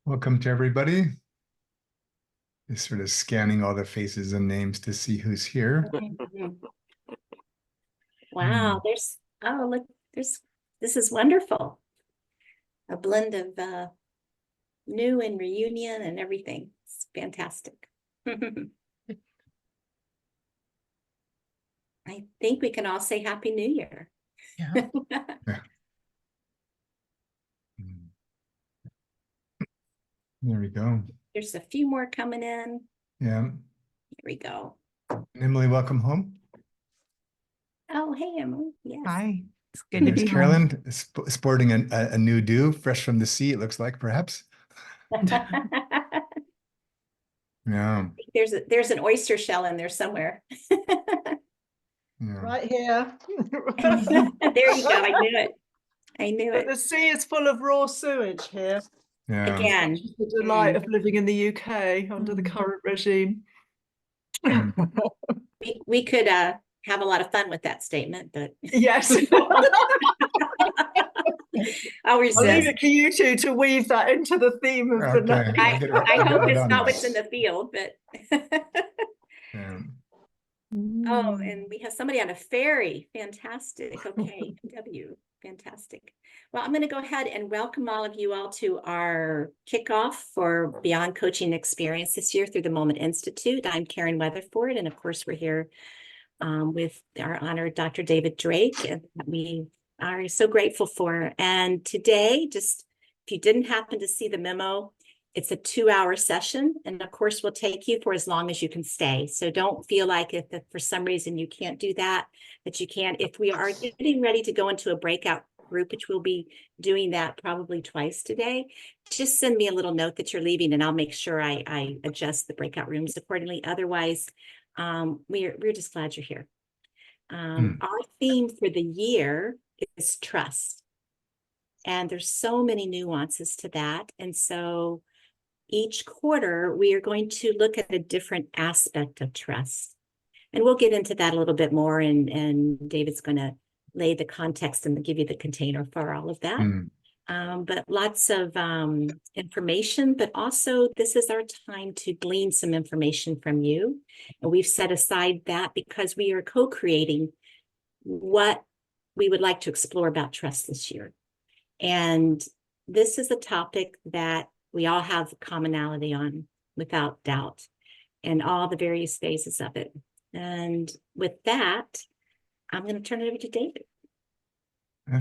Welcome to everybody. Just sort of scanning all the faces and names to see who's here. Wow, look, this is wonderful. A blend of new and reunion and everything. It's fantastic. I think we can all say Happy New Year. Yeah. Yeah. There we go. There's a few more coming in. Yeah. Here we go. Emily, welcome home. Oh, hey, Emily. Yes. Hi. It's good to There's be Carolyn sporting a new do, fresh from the sea, it looks like, perhaps. Yeah. There's an oyster shell in there somewhere. Yeah. right here. There you go. I knew it. I knew But it. the sea is full of raw sewage here. Yeah. Again. Which is the delight of living in the UK under the current regime. We could have a lot of fun with that statement, but Yes. I'll I'll leave resist. it to you two to weave that into the theme of the Okay. night. I hope right it's on not that. what's in the field, but Yeah. oh, and we have somebody on a ferry. Fantastic. Okay, W. Fantastic. Well, I'm going to go ahead and welcome all of you all to our kickoff for Beyond Coaching Experience this year through the Moment Institute. I'm Karen Weatherford, and of course, we're here with our honored Dr. David Drake, and we are so grateful for. And today, just if you didn't happen to see the memo, it's a 2-hour session, and of course, we'll take you for as long as you can stay. So don't feel like if for some reason you can't do that, that you can't. If we are getting ready to go into a breakout group, which we'll be doing that probably twice today, just send me a little note that you're leaving, and I'll make sure I adjust the breakout rooms accordingly. Otherwise, we're just glad you're here. Our theme for the year is trust. And there's so many nuances to that. And so each quarter, we are going to look at a different aspect of trust. And we'll get into that a little bit more. And David's going to lay the context and give you the container for all of that. But lots of information, but also this is our time to glean some information from you. And we've set aside that because we are co-creating what we would like to explore about trust this year. And this is a topic that we all have commonality on, without doubt, and all the various phases of it. And with that, I'm going to turn it over to David.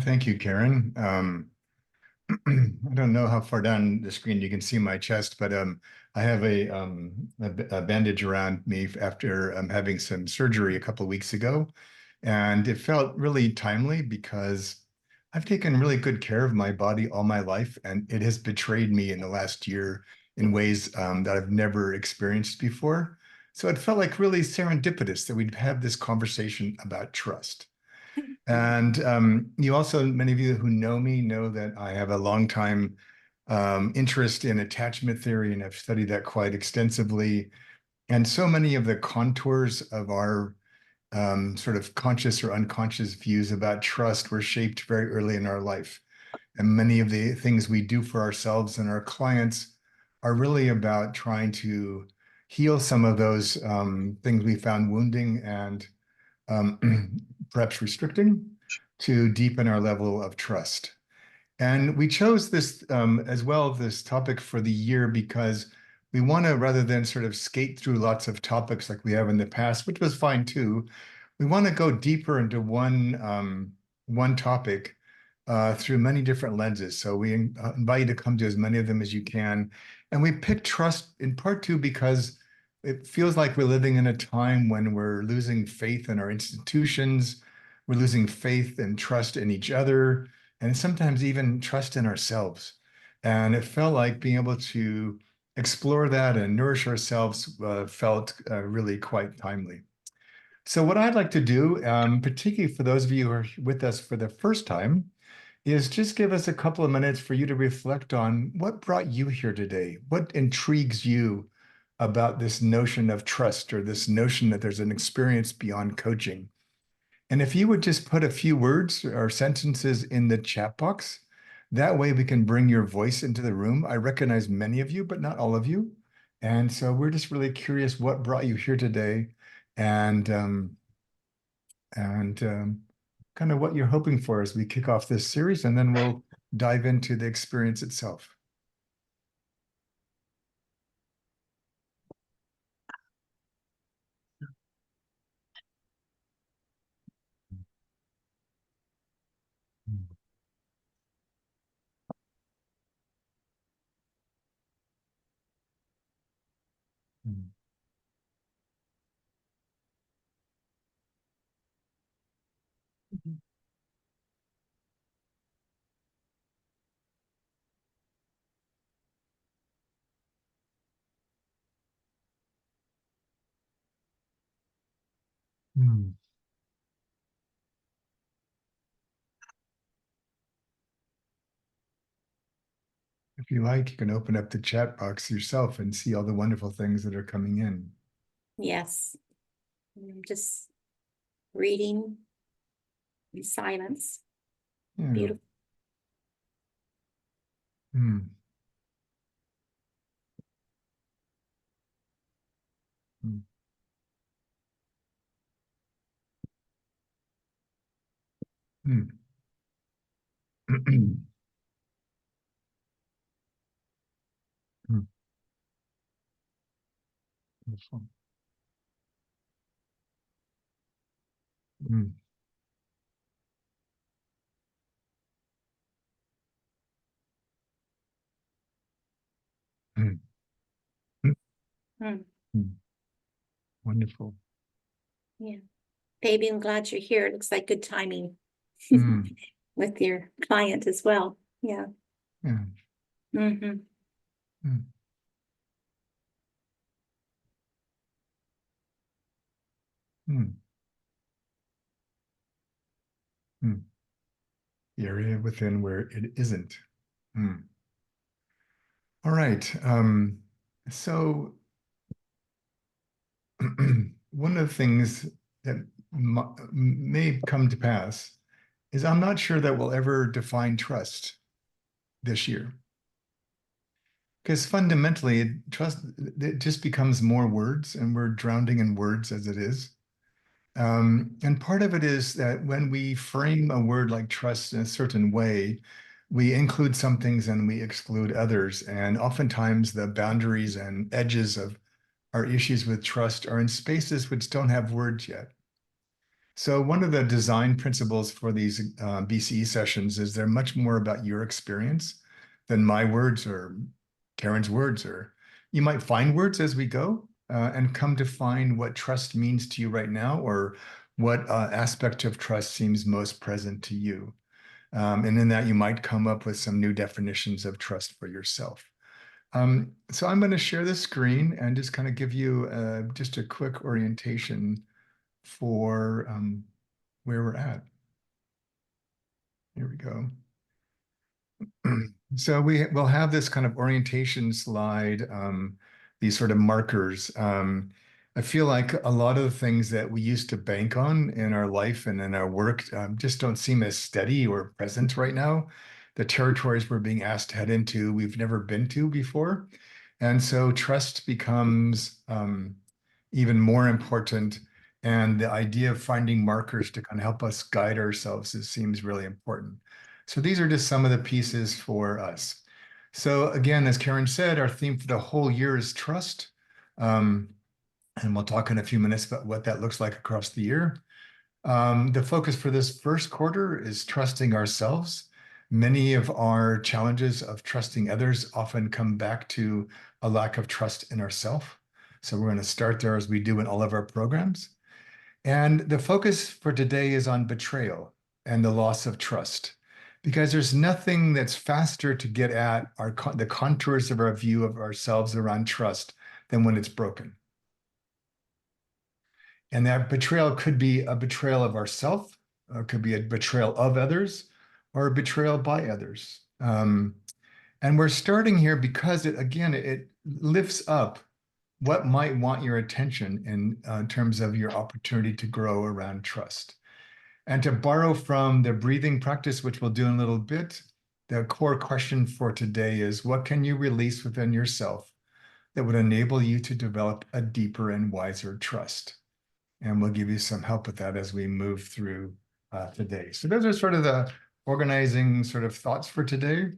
Thank you, Karen. I don't know how far down the screen you can see my chest, but I have a bandage around me after having some surgery a couple of weeks ago. And it felt really timely because I've taken really good care of my body all my life, and it has betrayed me in the last year in ways that I've never experienced before. So it felt like really serendipitous that we'd have this conversation about trust. And you also, many of you who know me know that I have a long time interest in attachment theory, and I've studied that quite extensively. And so many of the contours of our sort of conscious or unconscious views about trust were shaped very early in our life. And many of the things we do for ourselves and our clients are really about trying to heal some of those things we found wounding and perhaps restricting, to deepen our level of trust. And we chose this as well, this topic for the year, because we want to, rather than sort of skate through lots of topics like we have in the past, which was fine too, we want to go deeper into one topic through many different lenses. So we invite you to come to as many of them as you can. And we picked trust in part too because it feels like we're living in a time when we're losing faith in our institutions, we're losing faith and trust in each other, and sometimes even trust in ourselves. And it felt like being able to explore that and nourish ourselves felt really quite timely. So what I'd like to do, particularly for those of you who are with us for the first time, is just give us a couple of minutes for you to reflect on what brought you here today. What intrigues you about this notion of trust, or this notion that there's an experience beyond coaching? And if you would just put a few words or sentences in the chat box, That way we can bring your voice into the room. I recognize many of you, but not all of you. And so we're just really curious what brought you here today and kind of what you're hoping for as we kick off this series, and then we'll dive into the experience itself. Hmm. If you like, you can open up the chat box yourself and see all the wonderful things that are coming in. Yes. I'm just reading in silence. Yeah. Beautiful. Hmm. Hmm. Hmm. Hmm. Wonderful. Hmm. Hmm. Hmm. Hmm. Wonderful. Yeah. Baby, I'm glad you're here. It looks like good timing Hmm. with your client as well. Yeah. Yeah. Mm-hmm. Hmm. Hmm. Hmm. The area within where it isn't. Hmm. All right. So one of the things that may come to pass is I'm not sure that we'll ever define trust this year. Because fundamentally, trust, it just becomes more words, and we're drowning in words as it is. And part of it is that when we frame a word like trust in a certain way, we include some things and we exclude others. And oftentimes the boundaries and edges of our issues with trust are in spaces which don't have words yet. So one of the design principles for these BCE sessions is they're much more about your experience than my words or Karen's words. Or you might find words as we go and come to find what trust means to you right now, or what aspect of trust seems most present to you. And in that, you might come up with some new definitions of trust for yourself. So I'm going to share the screen and just kind of give you just a quick orientation for where we're at. Here we go. So will have this kind of orientation slide, these sort of markers. I feel like a lot of the things that we used to bank on in our life and in our work just don't seem as steady or present right now. The territories we're being asked to head into, we've never been to before. And so trust becomes even more important. And the idea of finding markers to kind of help us guide ourselves seems really important. So these are just some of the pieces for us. So again, as Karen said, our theme for the whole year is trust. Um, and we'll talk in a few minutes about what that looks like across the year. The focus for this first quarter is trusting ourselves. Many of our challenges of trusting others often come back to a lack of trust in ourselves. So we're going to start there as we do in all of our programs. And the focus for today is on betrayal and the loss of trust, because there's nothing that's faster to get at the contours of our view of ourselves around trust than when it's broken. And that betrayal could be a betrayal of ourself, or it could be a betrayal of others, or a betrayal by others. And we're starting here because it lifts up what might want your attention in terms of your opportunity to grow around trust. And to borrow from the breathing practice, which we'll do in a little bit, the core question for today is, what can you release within yourself that would enable you to develop a deeper and wiser trust? And we'll give you some help with that as we move through today. So those are sort of the organizing sort of thoughts for today.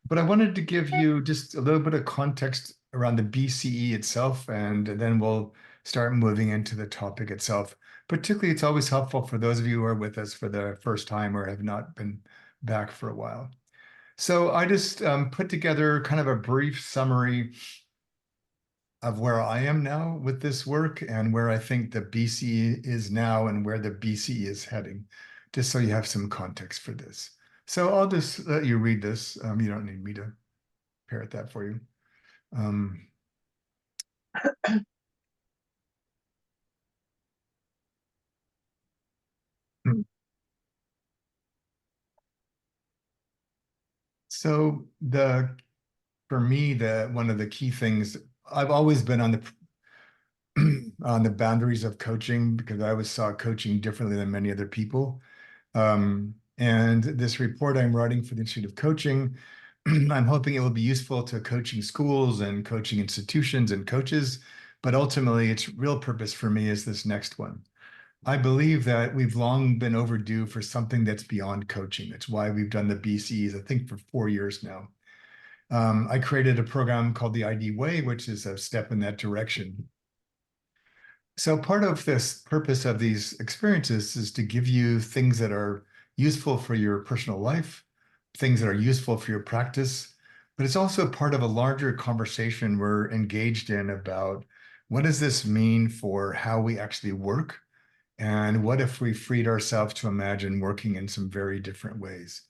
But I wanted to give you just a little bit of context around the BCE itself, and then we'll start moving into the topic itself. Particularly, it's always helpful for those of you who are with us for the first time or have not been back for a while. So I just put together kind of a brief summary of where I am now with this work and where I think the BCE is now and where the BCE is heading, just so you have some context for this. So I'll just let you read this. You don't need me to parrot that for you. So for me, one of the key things, I've always been on the boundaries of coaching because I always saw coaching differently than many other people. And this report I'm writing for the Institute of Coaching, I'm hoping it will be useful to coaching schools and coaching institutions and coaches, but ultimately its real purpose for me is this next one. I believe that we've long been overdue for something that's beyond coaching. That's why we've done the BCEs, I think, for 4 years now. I created a program called the ID Way, which is a step in that direction. So part of this purpose of these experiences is to give you things that are useful for your personal life, things that are useful for your practice, but it's also part of a larger conversation we're engaged in about what does this mean for how we actually work, and what if we freed ourselves to imagine working in some very different ways.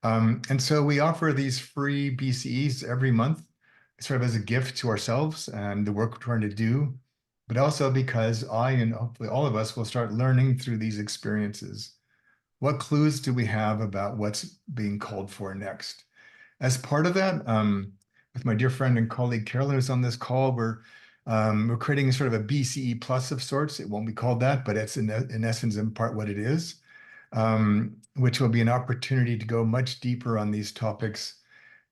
And so we offer these free BCEs every month, sort of as a gift to ourselves and the work we're trying to do, but also because I and hopefully all of us will start learning through these experiences. What clues do we have about what's being called for next? As part of that, with my dear friend and colleague Carolyn, who's on this call, we're creating sort of a BCE plus of sorts. It won't be called that, but it's in essence, in part, what it is, which will be an opportunity to go much deeper on these topics,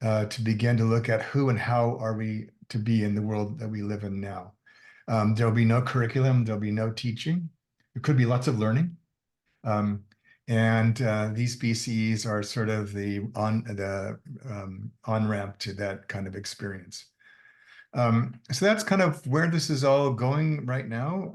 to begin to look at who and how are we to be in the world that we live in now. There'll be no curriculum, there'll be no teaching. There could be lots of learning. And these BCEs are sort of the on-ramp to that kind of experience. So that's kind of where this is all going right now.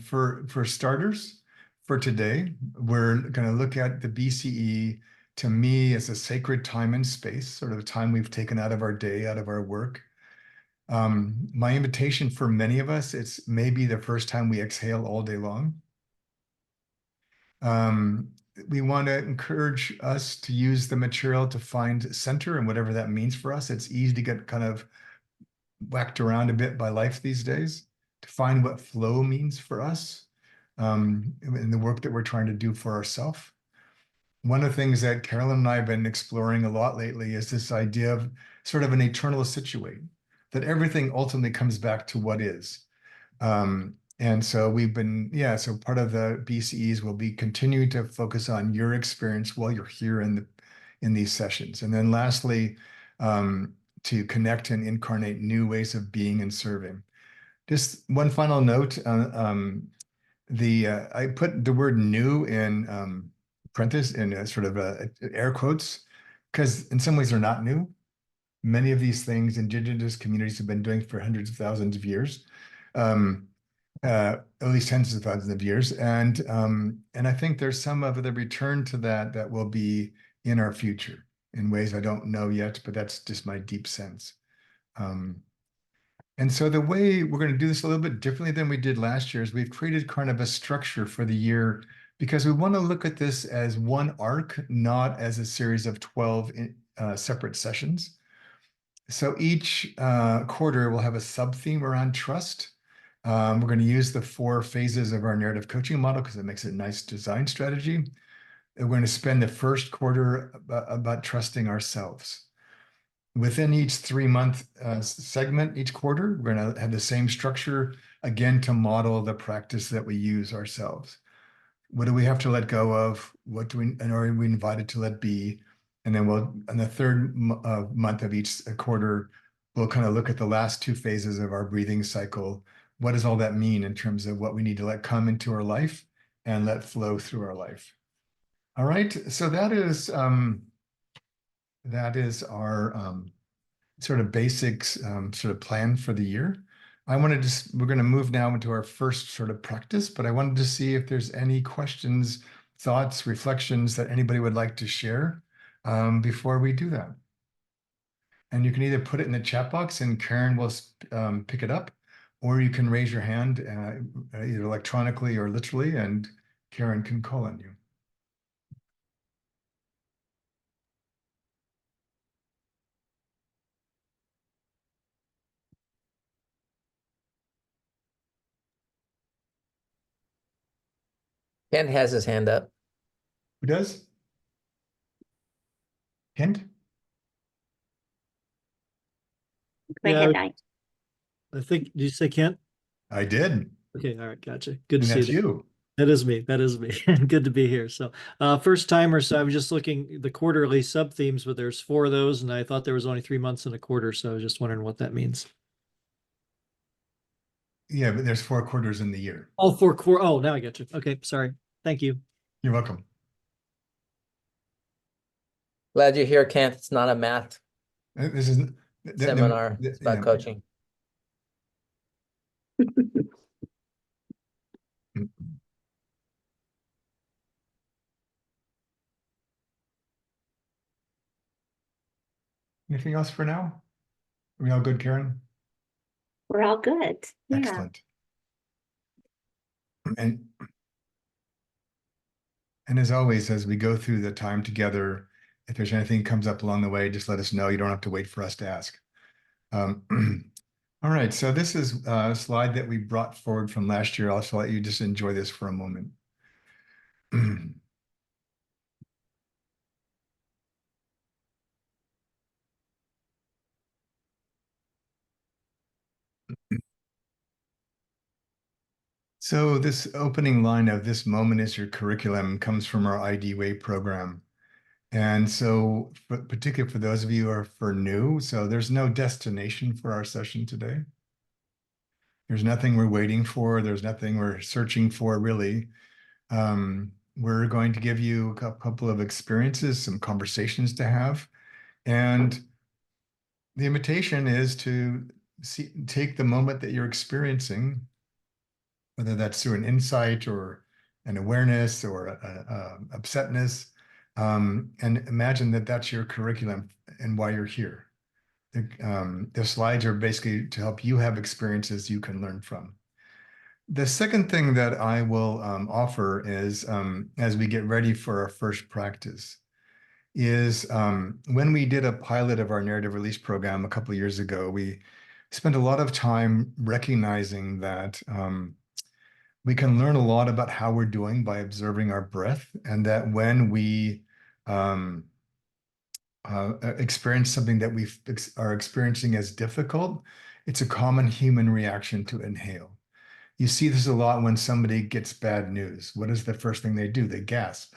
For starters, for today, we're going to look at the BCE, to me, as a sacred time and space, sort of a time we've taken out of our day, out of our work. My invitation for many of us, it's maybe the first time we exhale all day long. We want to encourage us to use the material to find center and whatever that means for us. It's easy to get kind of whacked around a bit by life these days, to find what flow means for us, in the work that we're trying to do for ourselves. One of the things that Carolyn and I have been exploring a lot lately is this idea of sort of an eternal situate, that everything ultimately comes back to what is. And so so part of the BCEs will be continuing to focus on your experience while you're here in these sessions. And then lastly, to connect and incarnate new ways of being and serving. Just one final note, I put the word new in parentheses, in sort of air quotes, because in some ways they're not new. Many of these things indigenous communities have been doing for hundreds of thousands of years. At least tens of thousands of years. And I think there's some of the return to that will be in our future in ways I don't know yet, but that's just my deep sense. And so the way we're going to do this a little bit differently than we did last year is we've created kind of a structure for the year, because we want to look at this as one arc, not as a series of 12 separate sessions. So each quarter will have a sub-theme around trust. We're going to use the 4 phases of our narrative coaching model because it makes it a nice design strategy. And we're going to spend the first quarter about trusting ourselves. Within each 3-month segment, each quarter, we're going to have the same structure, again, to model the practice that we use ourselves. what do we have to let go of? What do we, and are we invited to let be? And then we'll, in the third month of each quarter, we'll kind of look at the last two phases of our breathing cycle. What does all that mean in terms of what we need to let come into our life and let flow through our life? All right, so that is our sort of basics sort of plan for the year. We're going to move now into our first sort of practice, but I wanted to see if there's any questions, thoughts, reflections that anybody would like to share before we do that. And you can either put it in the chat box and Karen will pick it up, or you can raise your hand either electronically or literally, and Karen can call on you. Kent has his hand up. Who does? Kent? Go Yeah, ahead, I think, did you say Kent? I did. Okay, all right, gotcha. Good And to that's see you. you. That is me. That is me. Good to be here. So, first timer. So I was just looking the quarterly sub themes, but there's 4 of those, and I thought there was only 3 months in a quarter. So I was just wondering what that means. Yeah, but there's 4 quarters in the year. All 4 quarter. Oh, now I get you. Okay, sorry. Thank you. You're welcome. Glad you're here, Kent. It's not a math This is seminar. It's about coaching. Anything else for now? Are we all good, Karen? We're all good. Yeah. Excellent. And as always, as we go through the time together, if there's anything comes up along the way, just let us know. You don't have to wait for us to ask. All right, so this is a slide that we brought forward from last year. I'll let you just enjoy this for a moment. So this opening line of "this moment is your curriculum" comes from our ID Way program. And so particularly for those of you who are new, so there's no destination for our session today. There's nothing we're waiting for. There's nothing we're searching for, really. We're going to give you a couple of experiences, some conversations to have. And the invitation is to take the moment that you're experiencing, whether that's through an insight or an awareness or a upsetness, and imagine that that's your curriculum and why you're here. The slides are basically to help you have experiences you can learn from. The second thing that I will offer is, as we get ready for our first practice, is when we did a pilot of our narrative release program a couple of years ago, we spent a lot of time recognizing that we can learn a lot about how we're doing by observing our breath, and that when we experience something that we are experiencing as difficult, it's a common human reaction to inhale. You see this a lot when somebody gets bad news. What is the first thing they do? They gasp.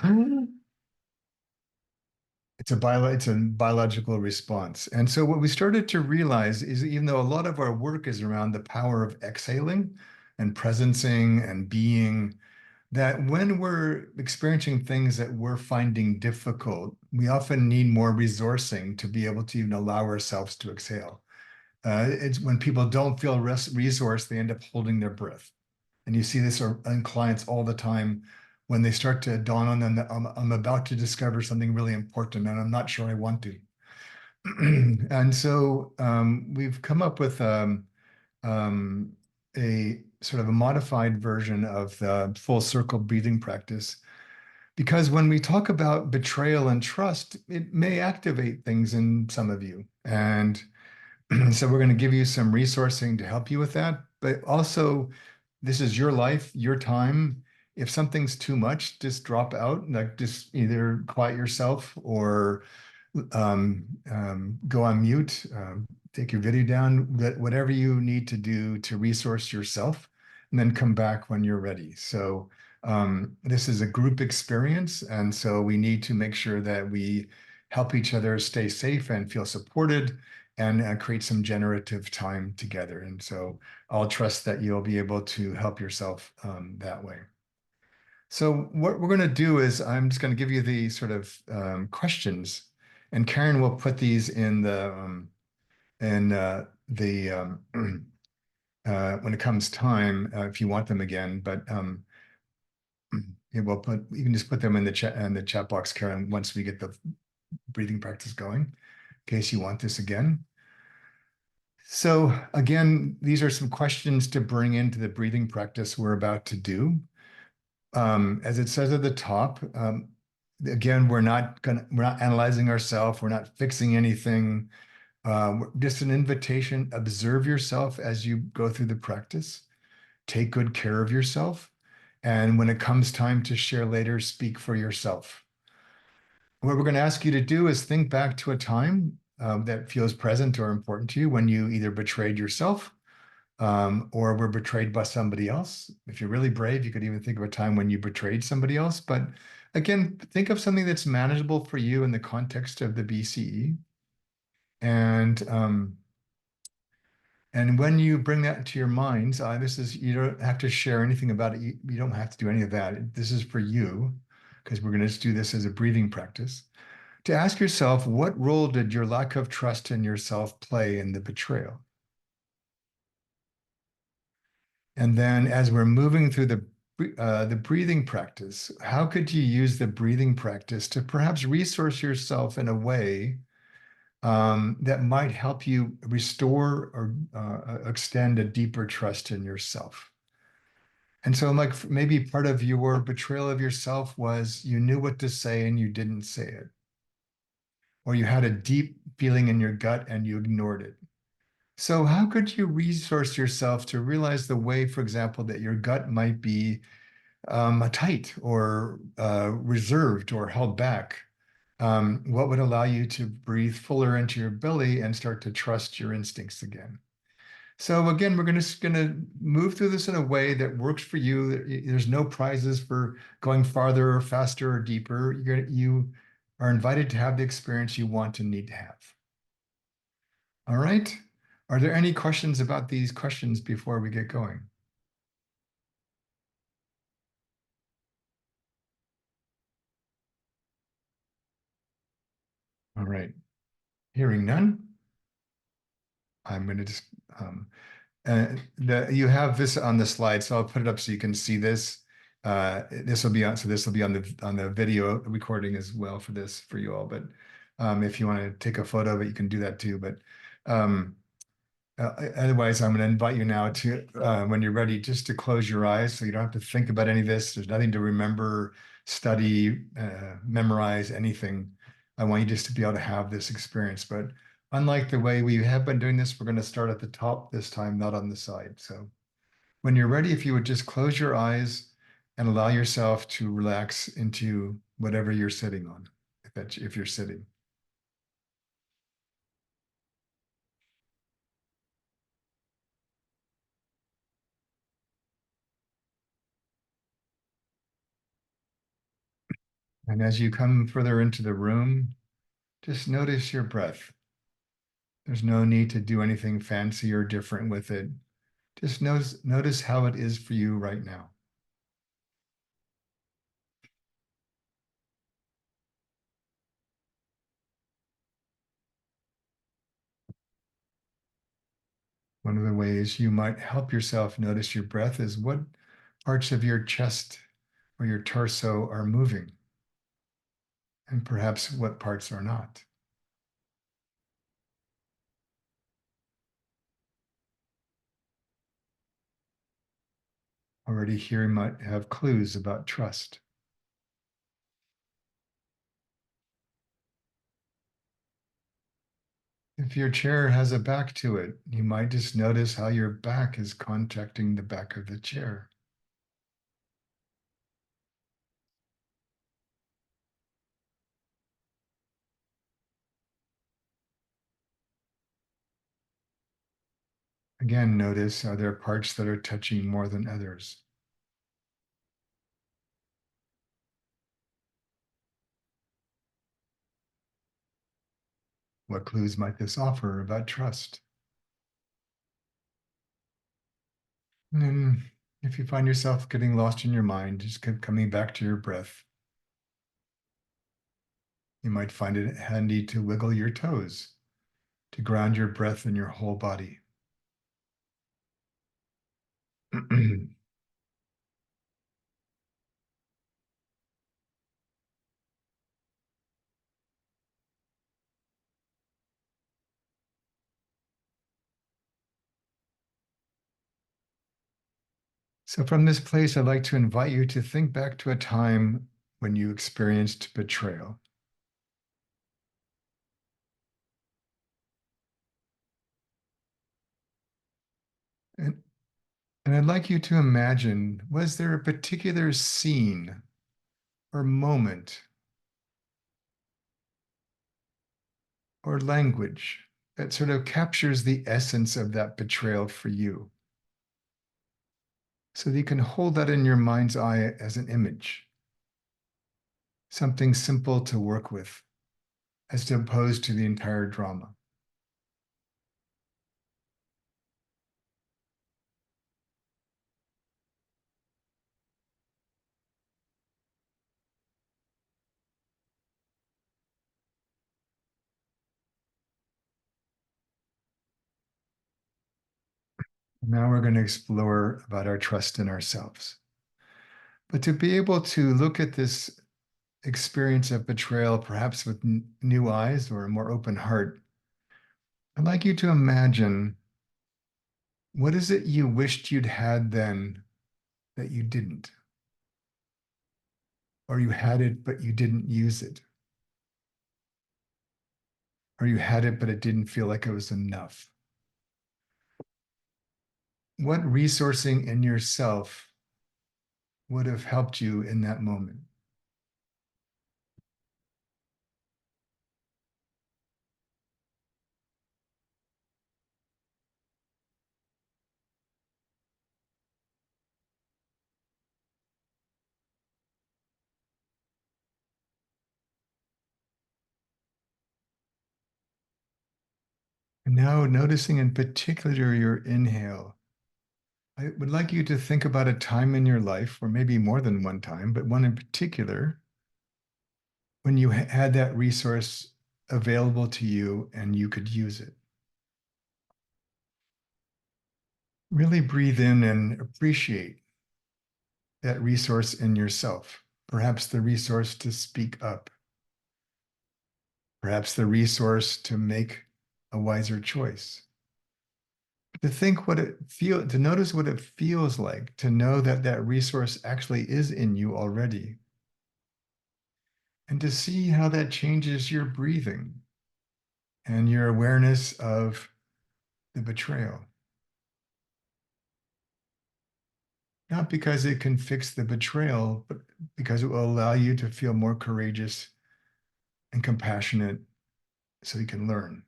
It's a biological response. And so what we started to realize is, even though a lot of our work is around the power of exhaling and presencing and being, that when we're experiencing things that we're finding difficult, we often need more resourcing to be able to even allow ourselves to exhale. It's when people don't feel resourced, they end up holding their breath. And you see this in clients all the time when they start to dawn on them that I'm about to discover something really important and I'm not sure I want to. And so we've come up with a sort of a modified version of the full circle breathing practice, because when we talk about betrayal and trust, it may activate things in some of you. And so we're going to give you some resourcing to help you with that, but also this is your life, your time. If something's too much, just drop out, like just either quiet yourself or go on mute, take your video down, whatever you need to do to resource yourself, and then come back when you're ready. So This is a group experience, and so we need to make sure that we help each other stay safe and feel supported and create some generative time together. And so I'll trust that you'll be able to help yourself that way. So what we're going to do is I'm just going to give you the sort of questions, and Karen will put these in when it comes time if you want them again. But you can just put them in the chat box, Karen, once we get the breathing practice going, in case you want this again. So again, these are some questions to bring into the breathing practice we're about to do. As it says at the top, again, we're not analyzing ourselves. We're not fixing anything. Just an invitation. Observe yourself as you go through the practice. Take good care of yourself. And when it comes time to share later, speak for yourself. What we're going to ask you to do is think back to a time that feels present or important to you when you either betrayed yourself or were betrayed by somebody else. If you're really brave, you could even think of a time when you betrayed somebody else. But again, think of something that's manageable for you in the context of the BCE. And when you bring that into your minds, you don't have to share anything about it. You don't have to do any of that. This is for you, because we're going to do this as a breathing practice. To ask yourself, what role did your lack of trust in yourself play in the betrayal? And then as we're moving through the breathing practice, how could you use the breathing practice to perhaps resource yourself in a way that might help you restore or extend a deeper trust in yourself? And so like maybe part of your betrayal of yourself was you knew what to say and you didn't say it. Or you had a deep feeling in your gut and you ignored it. So how could you resource yourself to realize the way, for example, that your gut might be tight or reserved or held back? What would allow you to breathe fuller into your belly and start to trust your instincts again? So again, we're gonna move through this in a way that works for you. There's no prizes for going farther or faster or deeper. You are invited to have the experience you want and need to have. All right. Are there any questions about these questions before we get going? All right. Hearing none, I'm going to just you have this on the slide, so I'll put it up so you can see this. This will be on the video recording as well for you all. But if you want to take a photo of it, you can do that too. But otherwise, I'm going to invite you now to, when you're ready, just to close your eyes so you don't have to think about any of this. There's nothing to remember, study, memorize, anything. I want you just to be able to have this experience. But unlike the way we have been doing this, we're going to start at the top this time, not on the side. So when you're ready, if you would just close your eyes and allow yourself to relax into whatever you're sitting on, if you're sitting. And as you come further into the room, just notice your breath. There's no need to do anything fancy or different with it. Just notice how it is for you right now. One of the ways you might help yourself notice your breath is what parts of your chest or your torso are moving, and perhaps what parts are not. Already here might have clues about trust. If your chair has a back to it, you might just notice how your back is contacting the back of the chair. Again, notice, are there parts that are touching more than others? What clues might this offer about trust? And then if you find yourself getting lost in your mind, just keep coming back to your breath. You might find it handy to wiggle your toes, to ground your breath in your whole body. So from this place, I'd like to invite you to think back to a time when you experienced betrayal. And, and I'd like you to imagine, was there a particular scene or moment or language that sort of captures the essence of that betrayal for you? So that you can hold that in your mind's eye as an image, something simple to work with, as opposed to the entire drama. Now we're going to explore about our trust in ourselves. But to be able to look at this experience of betrayal, perhaps with new eyes or a more open heart, I'd like you to imagine, what is it you wished you'd had then that you didn't? Or you had it, but you didn't use it? Or you had it, but it didn't feel like it was enough? What resourcing in yourself would have helped you in that moment? And now noticing in particular your inhale, I would like you to think about a time in your life, or maybe more than one time, but one in particular, when you had that resource available to you and you could use it. Really breathe in and appreciate that resource in yourself. Perhaps the resource to speak up. Perhaps the resource to make a wiser choice. To think what it feel, to notice what it feels like to know that that resource actually is in you already. And to see how that changes your breathing and your awareness of the betrayal. Not because it can fix the betrayal, but because it will allow you to feel more courageous and compassionate so you can learn.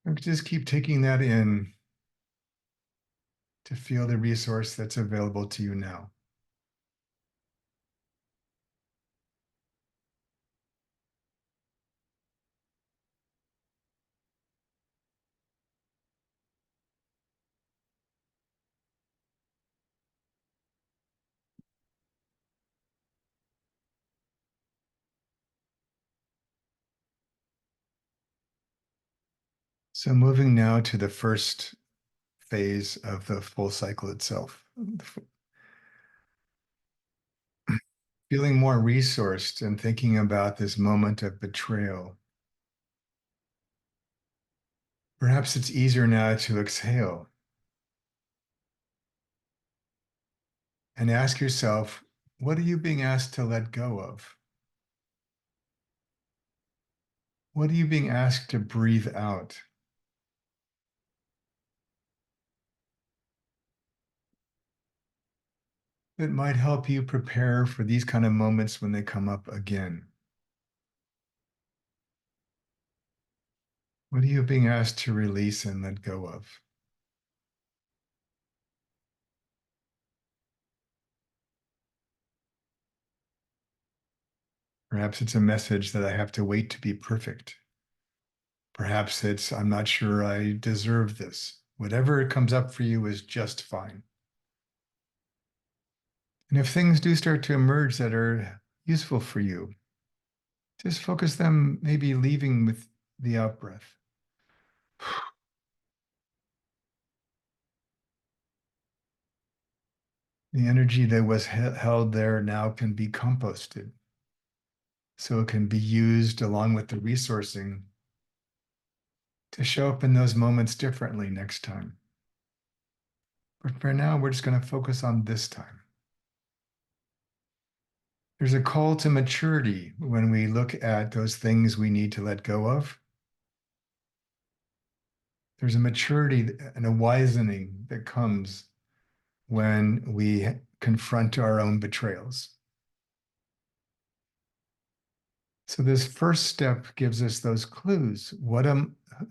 And just keep taking that in to feel the resource that's available to you now. So moving now to the first phase of the full cycle itself. Feeling more resourced and thinking about this moment of betrayal. Perhaps it's easier now to exhale and ask yourself, what are you being asked to let go of? What are you being asked to breathe out? That might help you prepare for these kind of moments when they come up again. What are you being asked to release and let go of? Perhaps it's a message that I have to wait to be perfect. Perhaps it's, I'm not sure I deserve this. Whatever comes up for you is just fine. And if things do start to emerge that are useful for you, just focus them maybe leaving with the out breath. The energy that was held there now can be composted. So it can be used along with the resourcing to show up in those moments differently next time. But for now, we're just going to focus on this time. There's a call to maturity when we look at those things we need to let go of. There's a maturity and a wisening that comes when we confront our own betrayals. So this first step gives us those clues.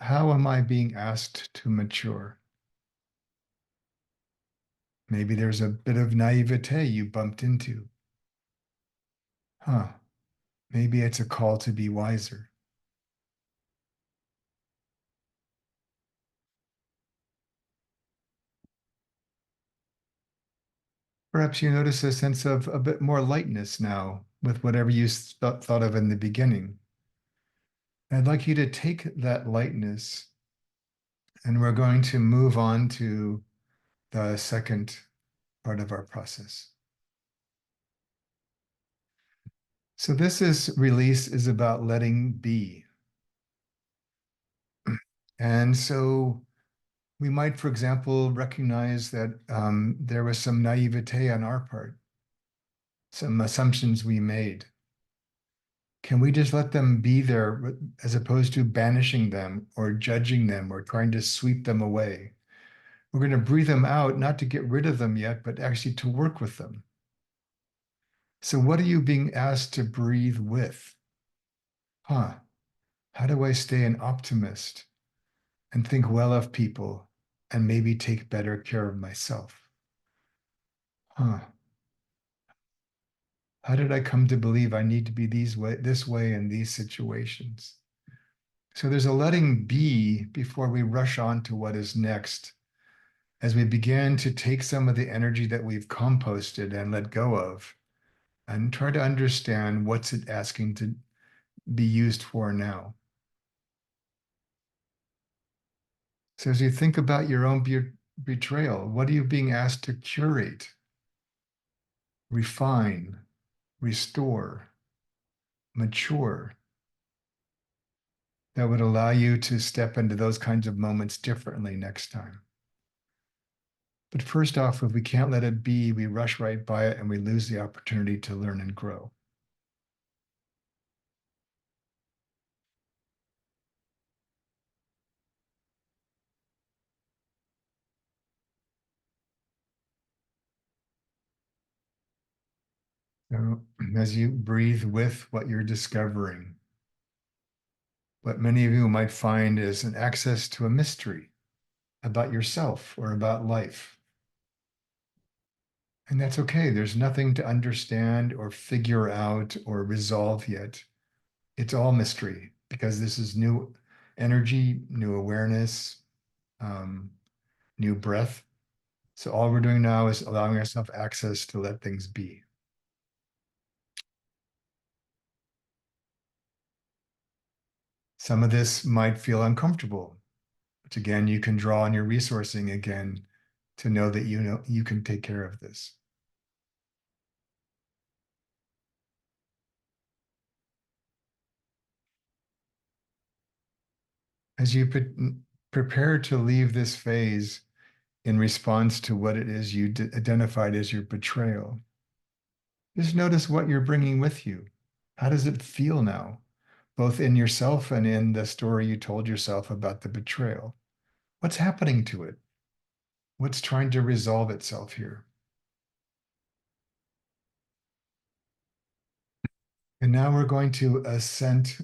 How am I being asked to mature? Maybe there's a bit of naivete you bumped into. Maybe it's a call to be wiser. Perhaps you notice a sense of a bit more lightness now with whatever you thought of in the beginning. I'd like you to take that lightness, and we're going to move on to the second part of our process. So release is about letting be. And so we might, for example, recognize that there was some naivete on our part, some assumptions we made. Can we just let them be there as opposed to banishing them or judging them or trying to sweep them away? We're going to breathe them out, not to get rid of them yet, but actually to work with them. So what are you being asked to breathe with? How do I stay an optimist and think well of people and maybe take better care of myself? How did I come to believe I need to be this way in these situations? So there's a letting be before we rush on to what is next, as we begin to take some of the energy that we've composted and let go of and try to understand what's it asking to be used for now. So as you think about your own betrayal, what are you being asked to curate, refine, restore, mature, that would allow you to step into those kinds of moments differently next time? But first off, if we can't let it be, we rush right by it and we lose the opportunity to learn and grow. So as you breathe with what you're discovering, what many of you might find is an access to a mystery about yourself or about life. And that's okay. There's nothing to understand or figure out or resolve yet. It's all mystery because this is new energy, new awareness, new breath. So all we're doing now is allowing ourselves access to let things be. Some of this might feel uncomfortable, but again, you can draw on your resourcing again to know that you can take care of this. As you prepare to leave this phase in response to what it is you identified as your betrayal, just notice what you're bringing with you. How does it feel now, both in yourself and in the story you told yourself about the betrayal? What's happening to it? What's trying to resolve itself here? And now we're going to ascend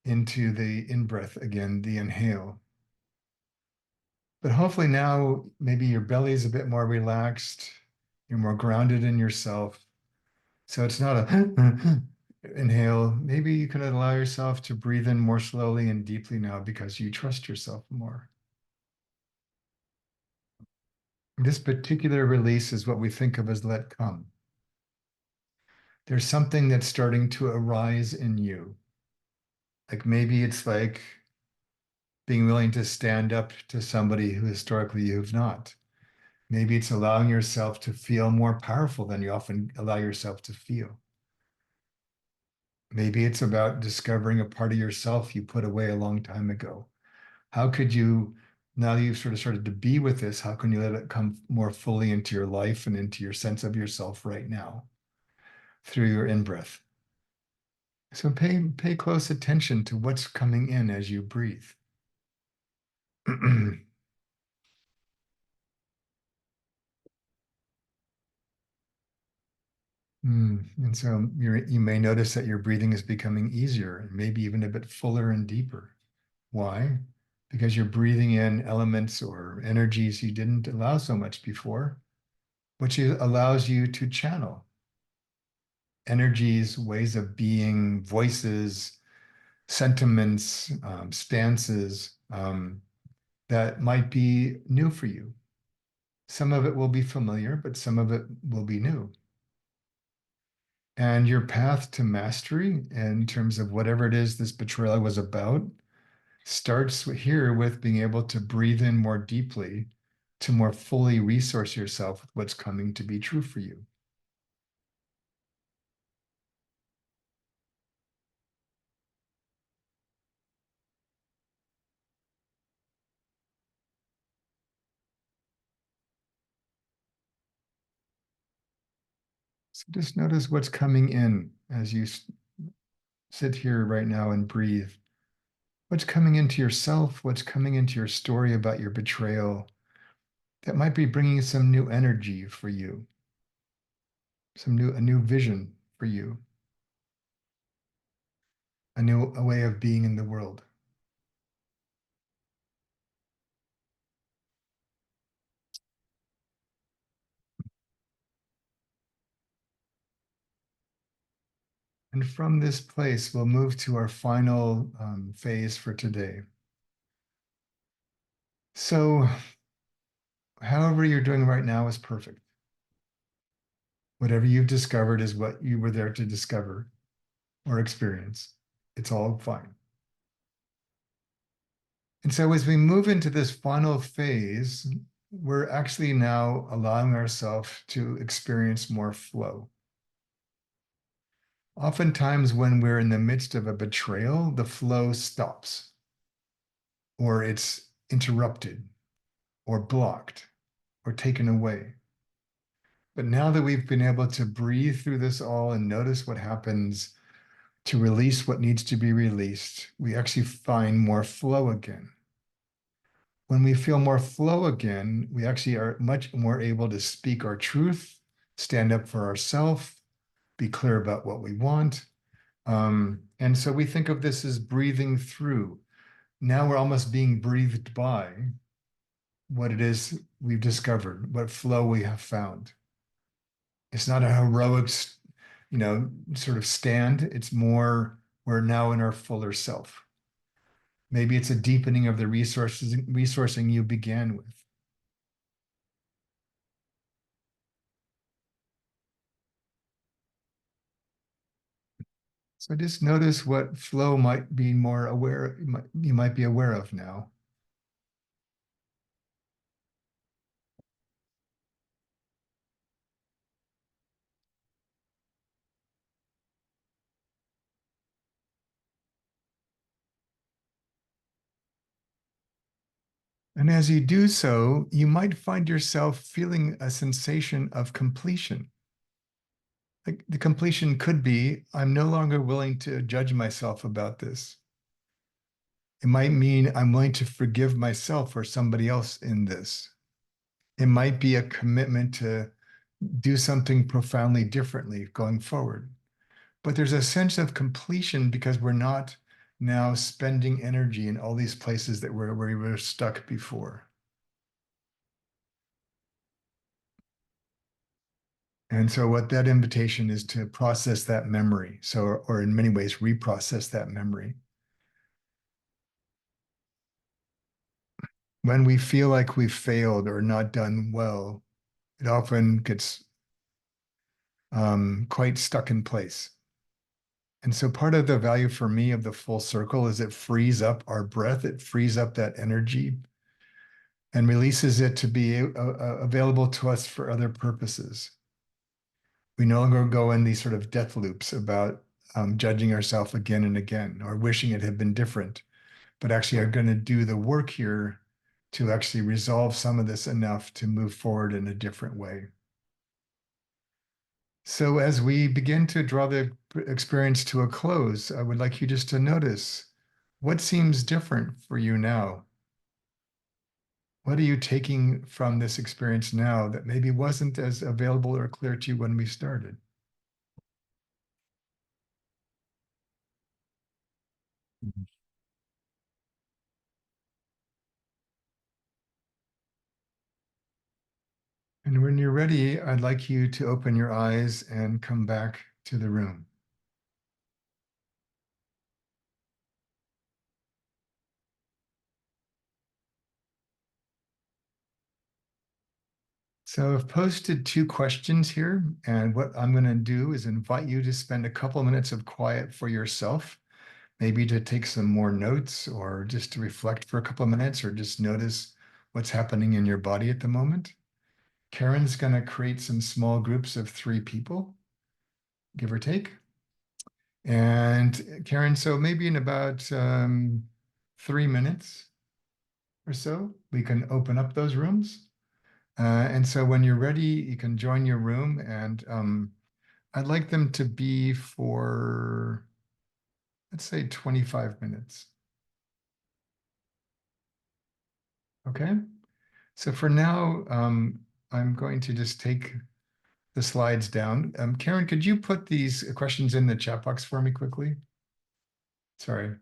into the in-breath again, the inhale. But hopefully now maybe your belly is a bit more relaxed. You're more grounded in yourself. So it's not a Inhale. Maybe you can allow yourself to breathe in more slowly and deeply now because you trust yourself more. This particular release is what we think of as let come. There's something that's starting to arise in you. Like maybe it's like being willing to stand up to somebody who historically you've not. Maybe it's allowing yourself to feel more powerful than you often allow yourself to feel. Maybe it's about discovering a part of yourself you put away a long time ago. How could you, now that you've sort of started to be with this, how can you let it come more fully into your life and into your sense of yourself right now through your in-breath? So pay close attention to what's coming in as you breathe. And so you may notice that your breathing is becoming easier and maybe even a bit fuller and deeper. Why? Because you're breathing in elements or energies you didn't allow so much before, which allows you to channel energies, ways of being, voices, sentiments, stances that might be new for you. Some of it will be familiar, but some of it will be new. And your path to mastery in terms of whatever it is this betrayal was about starts here with being able to breathe in more deeply to more fully resource yourself with what's coming to be true for you. So just notice what's coming in as you sit here right now and breathe. What's coming into yourself? What's coming into your story about your betrayal that might be bringing some new energy for you, a new vision for you, a way of being in the world. And from this place, we'll move to our final phase for today. So, however you're doing right now is perfect. Whatever you've discovered is what you were there to discover or experience. It's all fine. And so as we move into this final phase, we're actually now allowing ourselves to experience more flow. Oftentimes, when we're in the midst of a betrayal, the flow stops, or it's interrupted, or blocked, or taken away. But now that we've been able to breathe through this all and notice what happens to release what needs to be released, we actually find more flow again. When we feel more flow again, we actually are much more able to speak our truth, stand up for ourselves, be clear about what we want. And so we think of this as breathing through. Now we're almost being breathed by what it is we've discovered, what flow we have found. It's not a heroic, sort of stand. It's more, we're now in our fuller self. Maybe it's a deepening of the resourcing you began with. So just notice what flow might be more aware, you might be aware of now. And as you do so, you might find yourself feeling a sensation of completion. Like the completion could be, I'm no longer willing to judge myself about this. It might mean I'm willing to forgive myself or somebody else in this. It might be a commitment to do something profoundly differently going forward. But there's a sense of completion because we're not now spending energy in all these places where we were stuck before. And so what that invitation is to process that memory. So, or in many ways, reprocess that memory. When we feel like we've failed or not done well, it often gets quite stuck in place. And so part of the value for me of the full circle is it frees up our breath, it frees up that energy and releases it to be available to us for other purposes. We no longer go in these sort of death loops about judging ourselves again and again or wishing it had been different, but actually are going to do the work here to actually resolve some of this enough to move forward in a different way. So as we begin to draw the experience to a close, I would like you just to notice what seems different for you now. What are you taking from this experience now that maybe wasn't as available or clear to you when we started? And when you're ready, I'd like you to open your eyes and come back to the room. So I've posted 2 questions here, and what I'm going to do is invite you to spend a couple minutes of quiet for yourself, maybe to take some more notes or just to reflect for a couple of minutes or just notice what's happening in your body at the moment. Karen's going to create some small groups of 3 people, give or take. And Karen, so maybe in about 3 minutes or so, we can open up those rooms. And so when you're ready, you can join your room, and I'd like them to be for, let's say, 25 minutes. Okay. So for now, I'm going to just take the slides down. Karen, could you put these questions in the chat box for me quickly? Sorry.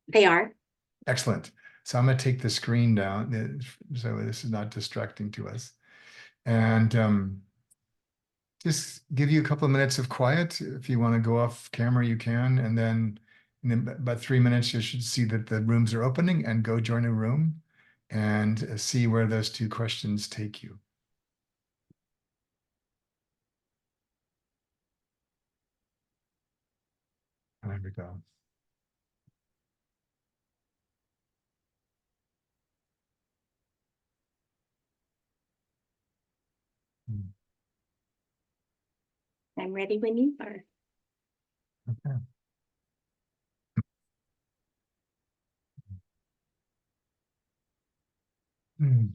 They are. Excellent. So I'm going to take the screen down so this is not distracting to us. And just give you a couple of minutes of quiet. If you want to go off camera, you can. And then in about 3 minutes, you should see that the rooms are opening, and go join a room and see where those 2 questions take you. There we go. I'm ready when you are. Okay. Hmm.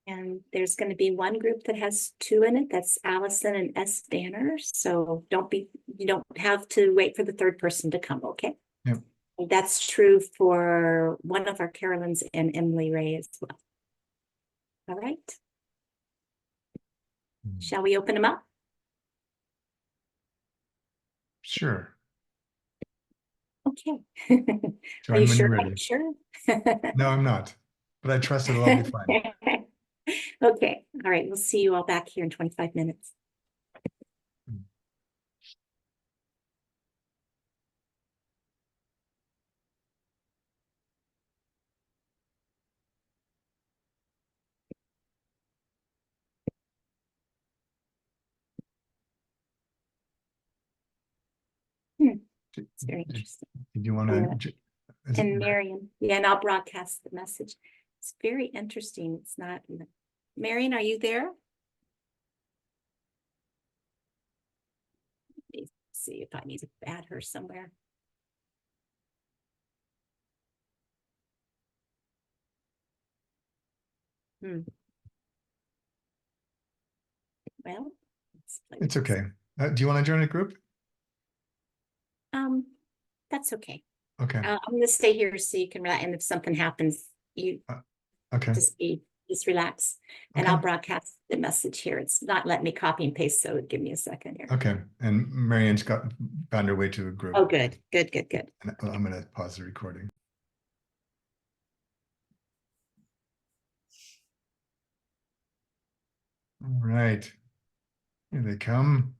And there's going to be one group that has 2 in it. That's Allison and S. Danner. So you don't have to wait for the 3rd person to come, okay? Yep. And that's true for one of our Carolyn's and Emily Ray as well. All right. Shall we open them up? Sure. Okay. Are Join you when you're sure? Are ready. you sure? No, I'm not, but I trust it'll all be fine. Okay. All right. We'll see you all back here in 25 minutes. It's very interesting. Did you want to? And Marion, yeah, and I'll broadcast the message. It's very interesting. It's not, Marion, are you there? Let's see if I need to add her somewhere. Well, it's okay. Do you want to join a group? That's okay. Okay. I'm going to stay here so you can relax. And if something happens, you okay. just relax. And Okay. I'll broadcast the message here. It's not letting me copy and paste, so give me a second here. Okay. And Marianne's found her way to a group. Oh, good. Good. And I'm going to pause the recording. All right. Here they come.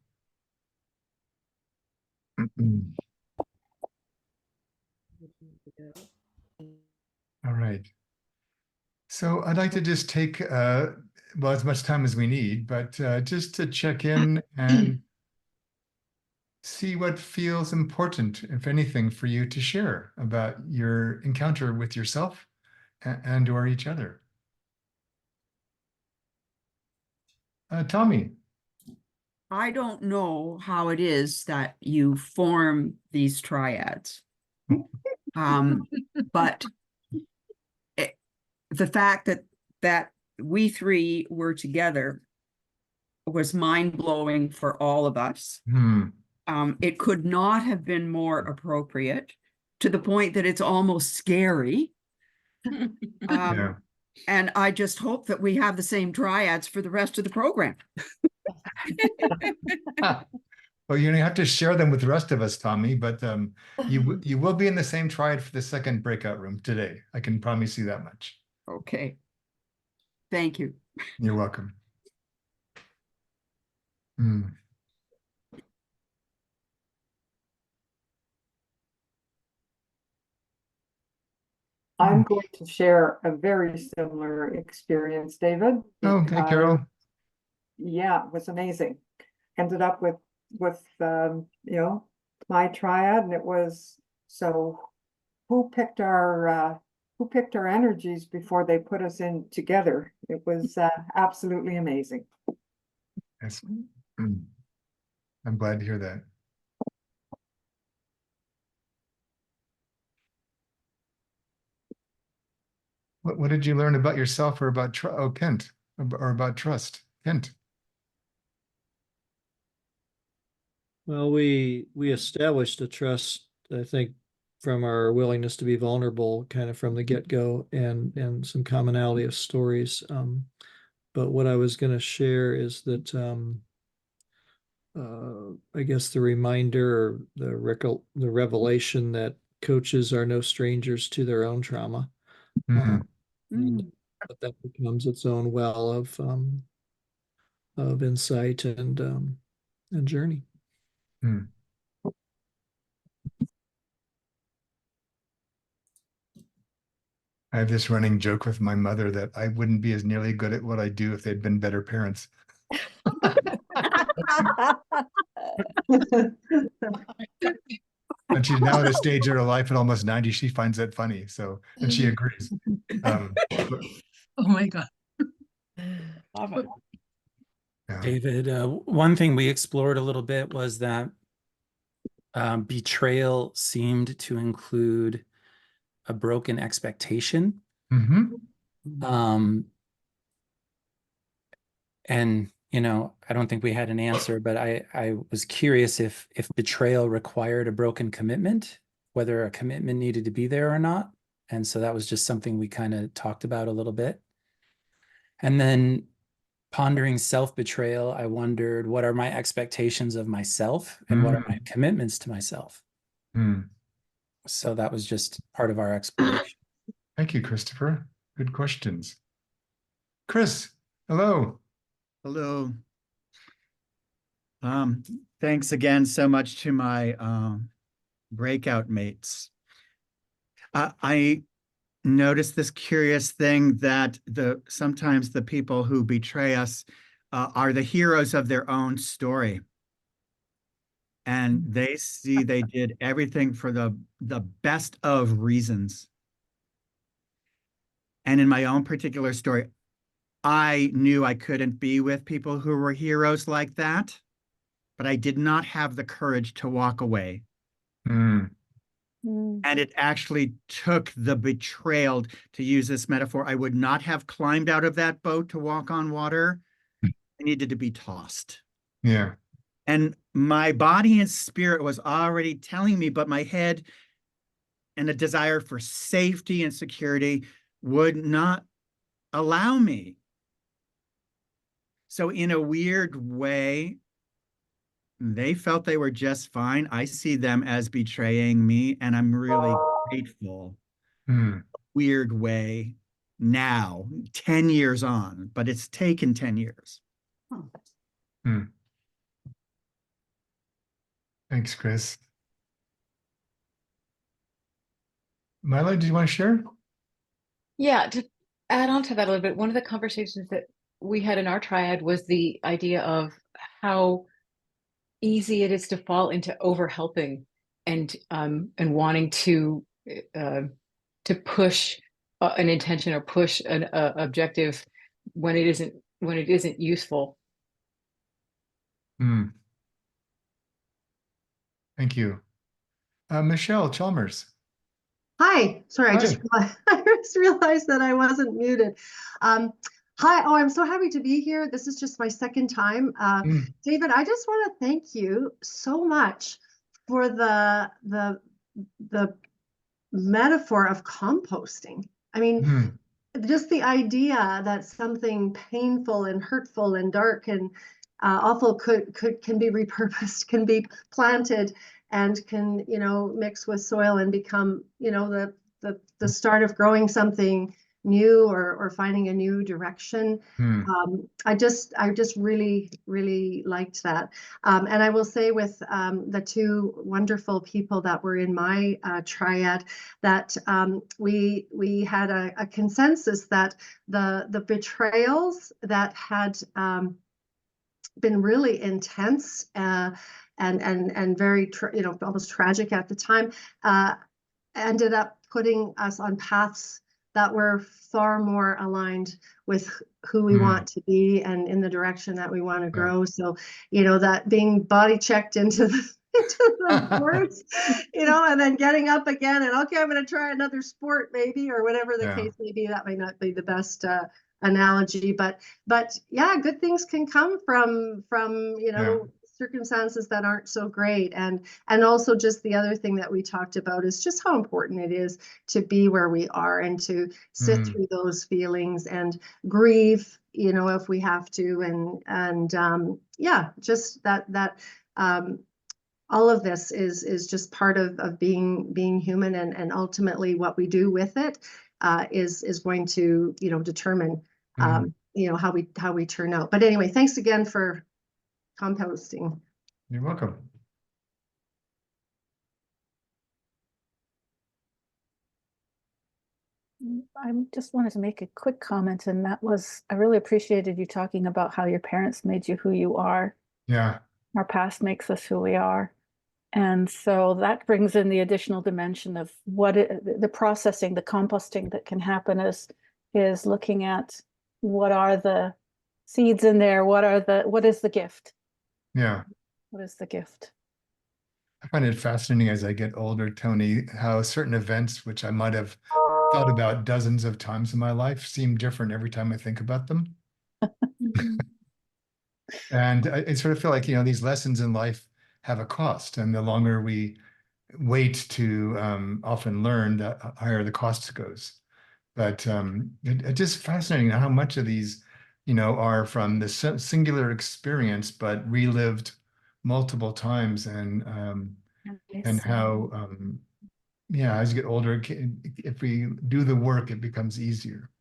All right. So I'd like to just take, well, as much time as we need, but just to check in and see what feels important, if anything, for you to share about your encounter with yourself and or each other. Tommy. I don't know how it is that you form these triads. But the fact that we three were together was mind-blowing for all of us. It could not have been more appropriate, to the point that it's almost scary. Yeah. And I just hope that we have the same triads for the rest of the program. Well, you have to share them with the rest of us, Tommy, but you will be in the same triad for the second breakout room today. I can promise you that much. Okay. Thank you. You're welcome. I'm going to share a very similar experience, David. Oh, hey, Carol. Yeah, it was amazing. Ended up with my triad, and it was so who picked our energies before they put us in together. It was absolutely amazing. Yes. I'm glad to hear that. What did you learn about yourself or about Kent, or about trust? Kent. Well, we established a trust, I think, from our willingness to be vulnerable kind of from the get-go, and some commonality of stories. But what I was going to share is that I guess the reminder, or the revelation that coaches are no strangers to their own trauma. And but that becomes its own well of insight and journey. I have this running joke with my mother that I wouldn't be as nearly good at what I do if they'd been better parents. And she's now at a stage in her life at almost 90, she finds that funny. So, and she agrees. Oh my God. Love it. Yeah. David, one thing we explored a little bit was that betrayal seemed to include a broken expectation. And I don't think we had an answer, but I was curious if betrayal required a broken commitment, whether a commitment needed to be there or not. And so that was just something we kind of talked about a little bit. And then pondering self-betrayal, I wondered, what are my expectations of myself and what are my commitments to myself? So that was just part of our exploration. Thank you, Christopher. Good questions. Chris, hello. Hello. Thanks again so much to my breakout mates. I noticed this curious thing that sometimes the people who betray us are the heroes of their own story. And they see they did everything for the best of reasons. And in my own particular story, I knew I couldn't be with people who were heroes like that, but I did not have the courage to walk away. And it actually took the betrayal, to use this metaphor. I would not have climbed out of that boat to walk on water. I needed to be tossed. Yeah. And my body and spirit was already telling me, but my head and a desire for safety and security would not allow me. So in a weird way, they felt they were just fine. I see them as betraying me, and I'm really grateful. Weird way now, 10 years on, but it's taken 10 years. Hmm. Thanks, Chris. Milo, do you want to share? Yeah, to add on to that a little bit, one of the conversations that we had in our triad was the idea of how easy it is to fall into over helping and wanting uh, to push an intention or push an objective when it isn't useful. Hmm. Thank you. Michelle Chalmers. Hi, sorry, Hi. I just realized that I wasn't muted. Hi, oh, I'm so happy to be here. This is just my second time. David, I just want to thank you so much for the metaphor of composting. I mean, just the idea that something painful and hurtful and dark and awful can be repurposed, can be planted, and can mix with soil and become the start of growing something new or finding a new direction. I just really liked that. And I will say with the two wonderful people that were in my triad that we had a consensus that the betrayals that had been really intense and very almost tragic at the time ended up putting us on paths that were far more aligned with who we want to be and in the direction that we want to grow. So, that being body checked into the sports, and then getting up again and okay, I'm going to try another sport maybe, or whatever the case may be. That may not be the best analogy, but yeah, good things can come from circumstances that aren't so great. And also just the other thing that we talked about is just how important it is to be where we are and to sit through those feelings and grieve, if we have to. And just that all of this is just part of being human, and ultimately what we do with it is going to determine how we turn out. But anyway, thanks again for composting. You're welcome. I just wanted to make a quick comment, and that was, I really appreciated you talking about how your parents made you who you are. Yeah. Our past makes us who we are. And so that brings in the additional dimension of the processing, the composting that can happen is looking at what are the seeds in there, what is the gift? Yeah. What is the gift? I find it fascinating as I get older, Tony, how certain events, which I might have thought about dozens of times in my life, seem different every time I think about them. And I sort of feel like, these lessons in life have a cost. And the longer we wait to often learn, the higher the cost goes. But it's just fascinating how much of these, are from the singular experience, but relived multiple times, and how, as you get older, if we do the work, it becomes easier.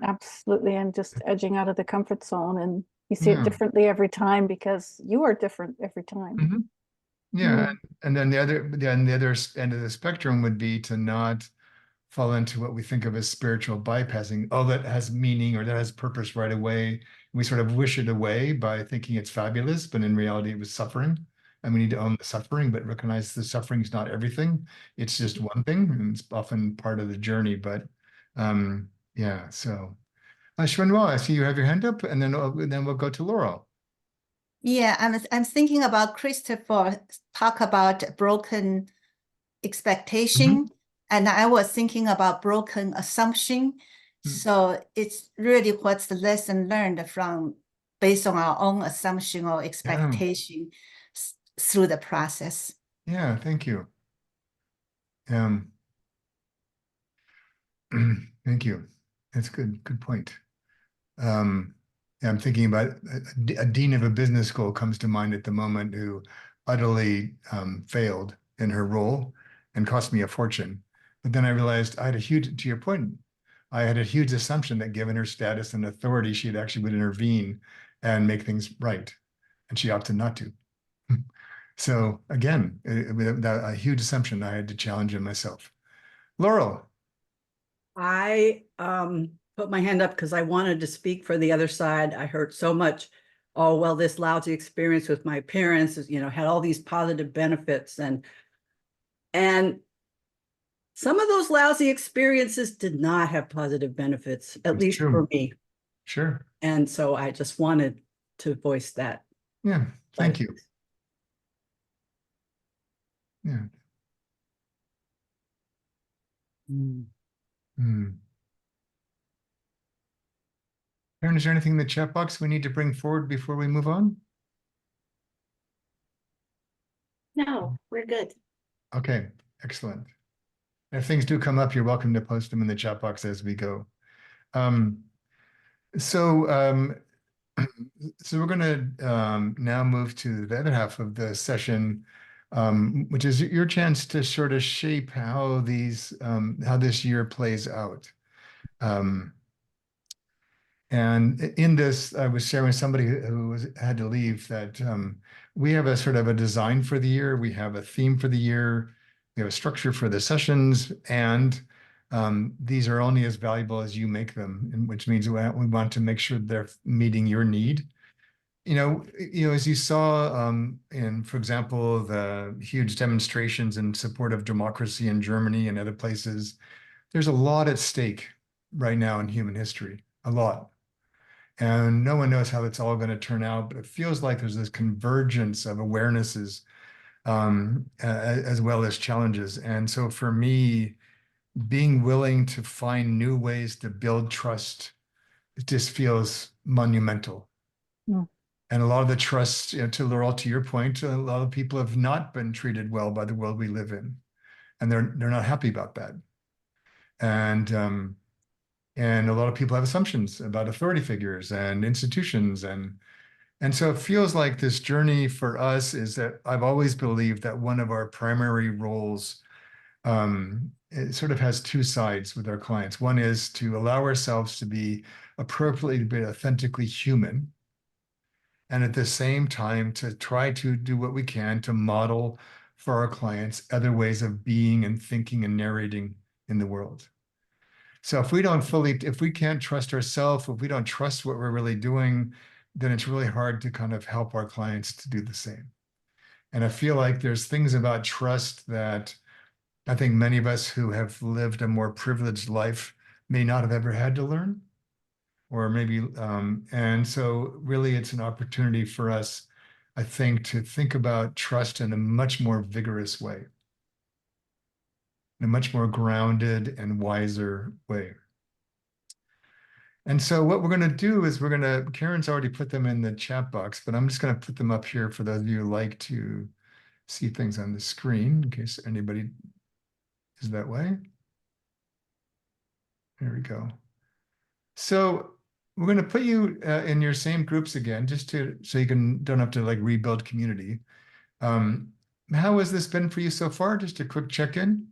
Absolutely, and just edging out of the comfort zone, and you see it differently every time because you are different every time. And then the other end of the spectrum would be to not fall into what we think of as spiritual bypassing. Oh, that has meaning or that has purpose right away. We sort of wish it away by thinking it's fabulous, but in reality it was suffering. And we need to own the suffering, but recognize the suffering is not everything. It's just one thing, and it's often part of the journey. But so Shwenwal, I see you have your hand up, and then we'll go to Laurel. Yeah, I'm thinking about Christopher talk about broken expectation, and I was thinking about broken assumption. So it's really what's the lesson learned from based on our own assumption or expectation through the process. Yeah, thank you. Thank you. That's good point. I'm thinking about a dean of a business school comes to mind at the moment who utterly failed in her role and cost me a fortune. But then I realized to your point, I had a huge assumption that given her status and authority, she actually would intervene and make things right. And she opted not to. So again, a huge assumption I had to challenge in myself. Laurel. I put my hand up because I wanted to speak for the other side. I heard so much, oh, well, this lousy experience with my parents, you know, had all these positive benefits, and some of those lousy experiences did not have positive benefits, at least for me. Sure. And so I just wanted to voice that. Yeah, thank you. Yeah. Karen, is there anything in the chat box we need to bring forward before we move on? No, we're good. Okay, excellent. If things do come up, you're welcome to post them in the chat box as we go. So we're going to now move to the other half of the session, which is your chance to sort of shape how how this year plays out. And in this, I was sharing with somebody who had to leave that we have a sort of a design for the year. We have a theme for the year. We have a structure for the sessions, and these are only as valuable as you make them, which means we want to make sure they're meeting your need. As you saw for example, the huge demonstrations in support of democracy in Germany and other places, there's a lot at stake right now in human history, a lot. And no one knows how it's all going to turn out, but it feels like there's this convergence of awarenesses as well as challenges. And so for me, being willing to find new ways to build trust, it just feels monumental. Mm. And a lot of the trust, to Laurel, to your point, a lot of people have not been treated well by the world we live in, and they're not happy about that. And a lot of people have assumptions about authority figures and institutions, and so it feels like this journey for us is that I've always believed that one of our primary roles, it sort of has two sides with our clients. One is to allow ourselves to be appropriately, authentically human, and at the same time to try to do what we can to model for our clients other ways of being and thinking and narrating in the world. So if we can't trust ourselves, if we don't trust what we're really doing, then it's really hard to kind of help our clients to do the same. And I feel like there's things about trust that I think many of us who have lived a more privileged life may not have ever had to learn, or maybe, and so really it's an opportunity for us, I think, to think about trust in a much more vigorous way, in a much more grounded and wiser way. And so what we're going to do is Karen's already put them in the chat box, but I'm just going to put them up here for those of you who like to see things on the screen, in case anybody is that way. There we go. So we're going to put you in your same groups again, just so you don't have to like rebuild community. How has this been for you so far? Just a quick check-in.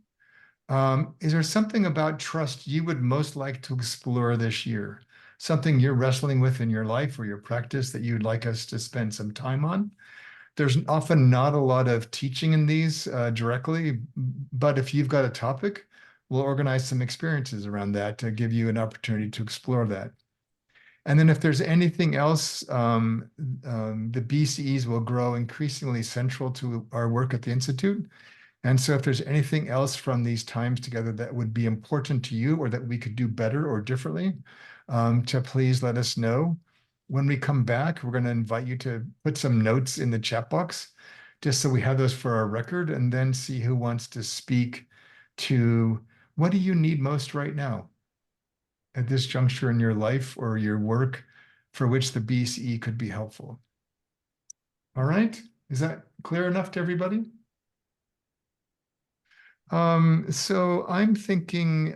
Is there something about trust you would most like to explore this year? Something you're wrestling with in your life or your practice that you'd like us to spend some time on? There's often not a lot of teaching in these directly, but if you've got a topic, we'll organize some experiences around that to give you an opportunity to explore that. And then if there's anything else, the BCEs will grow increasingly central to our work at the Institute. And so if there's anything else from these times together that would be important to you or that we could do better or differently, to please let us know. When we come back, we're going to invite you to put some notes in the chat box, just so we have those for our record, and then see who wants to speak to what do you need most right now at this juncture in your life or your work for which the BCE could be helpful. All right, is that clear enough to everybody? So I'm thinking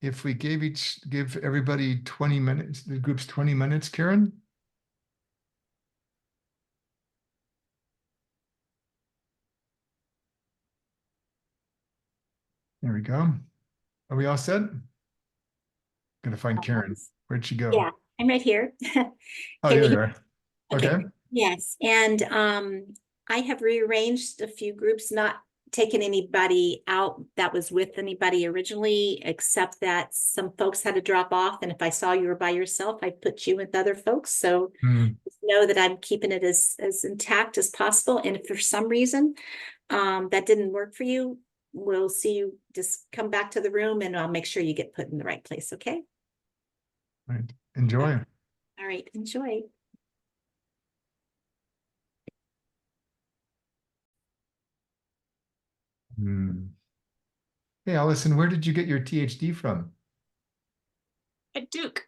if we give everybody 20 minutes, the group's 20 minutes, Karen? There we go. Are we all set? Gonna find Karen. Where'd she go? Yeah, I'm right here. Oh, Can here you you hear? are. Okay. Okay. Yes, and I have rearranged a few groups, not taken anybody out that was with anybody originally, except that some folks had to drop off. And if I saw you were by yourself, I put you with other folks. So just know that I'm keeping it as intact as possible. And if for some reason that didn't work for you, we'll see you. Just come back to the room and I'll make sure you get put in the right place. Okay. Right. Enjoy. All right. Enjoy. Hey, Allison, where did you get your THD from? At Duke.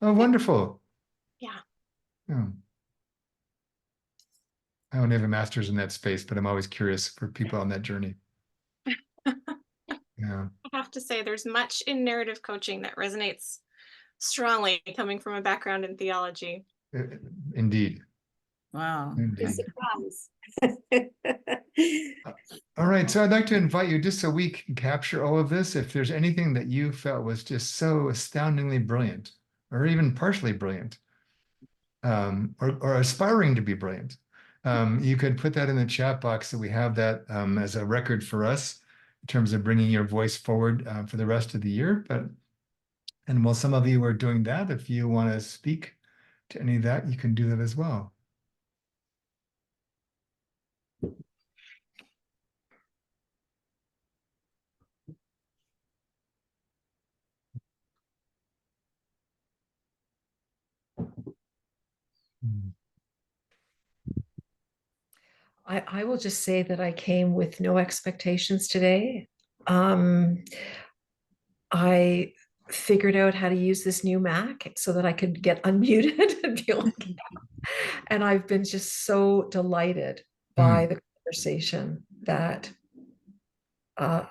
Oh, wonderful. Yeah. Oh. I don't have a master's in that space, but I'm always curious for people on that journey. Yeah. I have to say there's much in narrative coaching that resonates strongly coming from a background in theology. Indeed. Wow. Indeed. Surprise. All right, so I'd like to invite you just so we can capture all of this. If there's anything that you felt was just so astoundingly brilliant, or even partially brilliant, or aspiring to be brilliant, you could put that in the chat box so we have that as a record for us in terms of bringing your voice forward for the rest of the year. And while some of you are doing that, if you want to speak to any of that, you can do that as well. I will just say that I came with no expectations today. I figured out how to use this new Mac so that I could get unmuted and be like, and I've been just so delighted by the conversation that that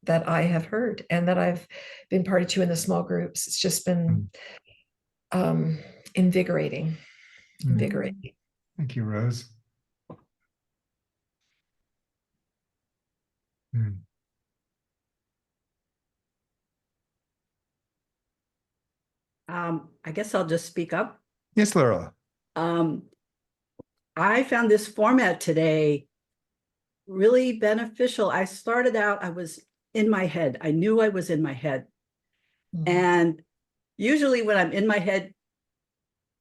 I have heard and that I've been party to in the small groups. It's just been invigorating. Invigorating. Thank you, Rose. I guess I'll just speak up. Yes, Laura. I found this format today really beneficial. I started out, I was in my head. I knew I was in my head. And usually when I'm in my head,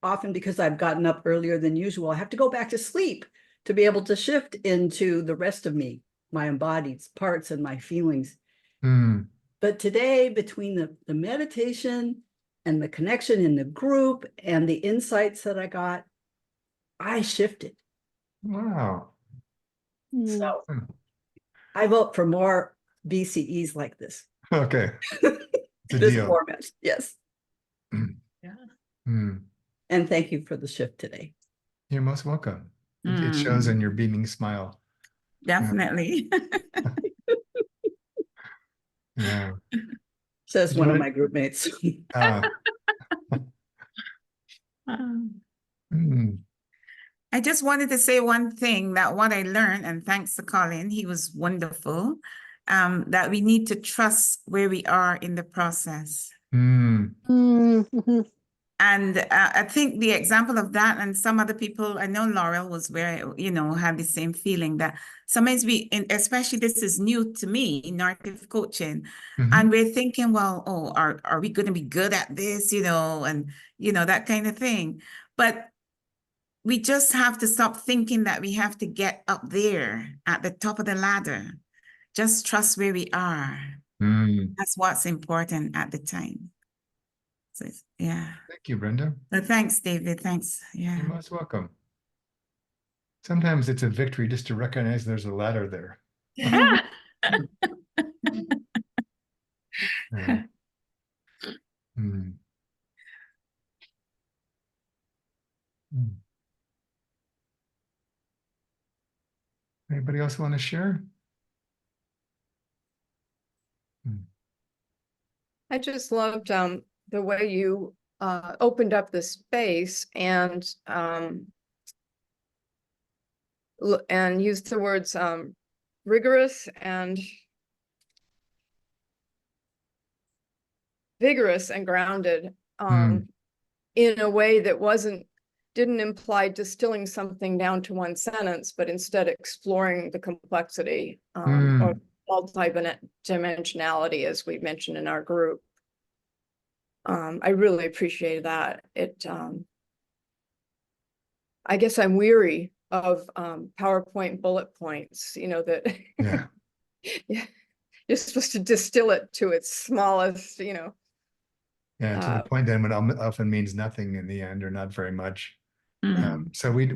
often because I've gotten up earlier than usual, I have to go back to sleep to be able to shift into the rest of me, my embodied parts and my feelings. But today, between the meditation and the connection in the group and the insights that I got, I shifted. Wow. So I vote for more BCEs like this. Okay. This format. Yes. Yeah. And thank you for the shift today. You're most welcome. It shows in your beaming smile. Definitely. Yeah. Says one of my group mates. I just wanted to say one thing, that what I learned, and thanks to Colin, he was wonderful, that we need to trust where we are in the process. And I think the example of that, and some other people, I know Laurel was very, had the same feeling that sometimes especially this is new to me, narrative coaching, and we're thinking, well, oh, are we going to be good at this, and, that kind of thing. But we just have to stop thinking that we have to get up there at the top of the ladder. Just trust where we are. That's what's important at the time. So, yeah. Thank you, Brenda. Thanks, David. Thanks. Yeah. You're most welcome. Sometimes it's a victory just to recognize there's a ladder there. Yeah. Anybody else want to share? I just loved the way you opened up the space and used the words rigorous and vigorous and grounded in a way that didn't imply distilling something down to one sentence, but instead exploring the complexity or multi-dimensionality, as we mentioned in our group. I really appreciate that. I guess I'm weary of PowerPoint bullet points, that Yeah. you're supposed to distill it to its smallest, Yeah, to the point then, what often means nothing in the end, or not very much. So we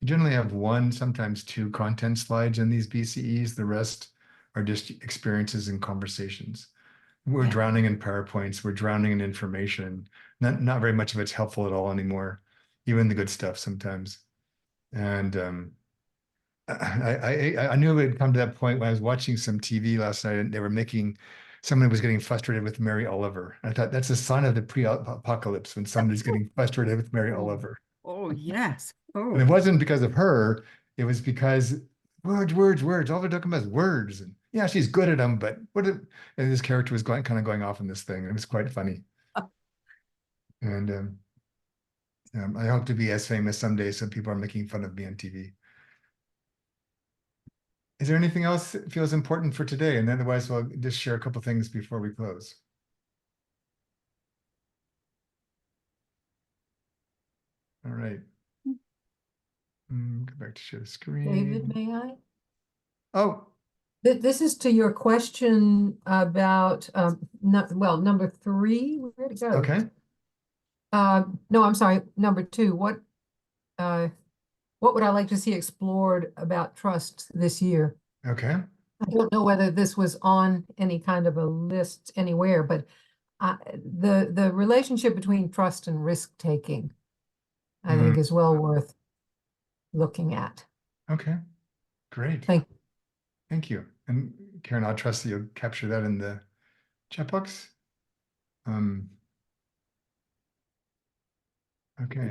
generally have one, sometimes two content slides in these BCEs. The rest are just experiences and conversations. We're drowning in PowerPoints. We're drowning in information. Not very much of it's helpful at all anymore, even the good stuff sometimes. And I knew it would come to that point when I was watching some TV last night, and they were someone was getting frustrated with Mary Oliver. I thought that's a sign of the pre-apocalypse, when somebody's getting frustrated with Mary Oliver. Oh, yes. And it wasn't because of her. It was because words. All they're talking about is words. And yeah, she's good at them, but and this character was kind of going off on this thing. And it was quite funny. And I hope to be as famous someday, so people are making fun of me on TV. Is there anything else that feels important for today? And otherwise, we'll just share a couple things before we close. All right. Go back to share the screen. David, may I? Oh. This is to your question about, number 3, where'd it go? Okay. No, I'm sorry, number 2. What would I like to see explored about trust this year? Okay. I don't know whether this was on any kind of a list anywhere, but the relationship between trust and risk-taking, I think, is well worth looking at. Okay, great. Thank you. And Karen, I'll trust that you'll capture that in the chat box. Okay,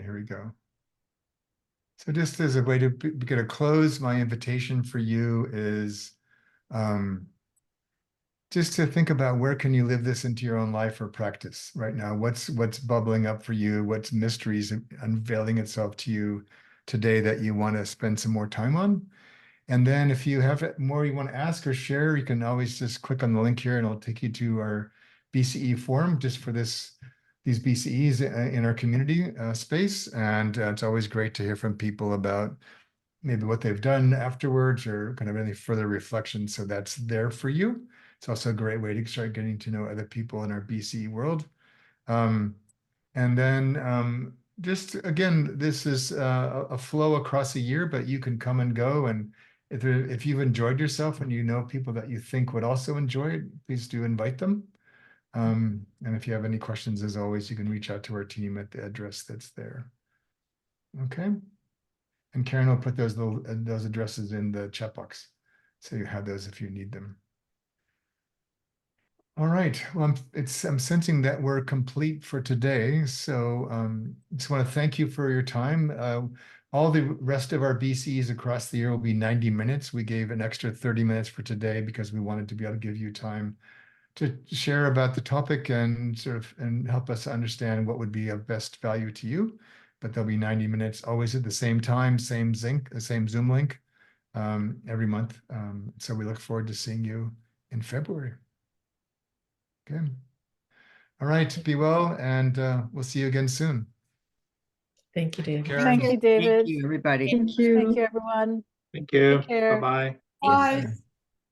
here we go. So just as a way to get a close, my invitation for you is just to think about, where can you live this into your own life or practice right now? What's bubbling up for you? What's mysteries unveiling itself to you today that you want to spend some more time on? And then if you have more you want to ask or share, you can always just click on the link here and it'll take you to our BCE forum just for these BCEs in our community space. And it's always great to hear from people about maybe what they've done afterwards, or kind of any further reflection. So that's there for you. It's also a great way to start getting to know other people in our BCE world. And then just again, this is a flow across a year, but you can come and go. And if you've enjoyed yourself and you know people that you think would also enjoy it, please do invite them. And if you have any questions, as always, you can reach out to our team at the address that's there. Okay. And Karen will put those addresses in the chat box, so you have those if you need them. All right. Well, I'm sensing that we're complete for today. So just want to thank you for your time. All the rest of our BCs across the year will be 90 minutes. We gave an extra 30 minutes for today because we wanted to be able to give you time to share about the topic and and help us understand what would be of best value to you. But there'll be 90 minutes, always at the same time, same Zoom link every month. So we look forward to seeing you in February. Okay. All right. Be well, and we'll see you again soon. Thank you, David. Thank you, David. Thank you, everybody. Thank you, everyone. Thank you. Take care. Bye-bye. Bye.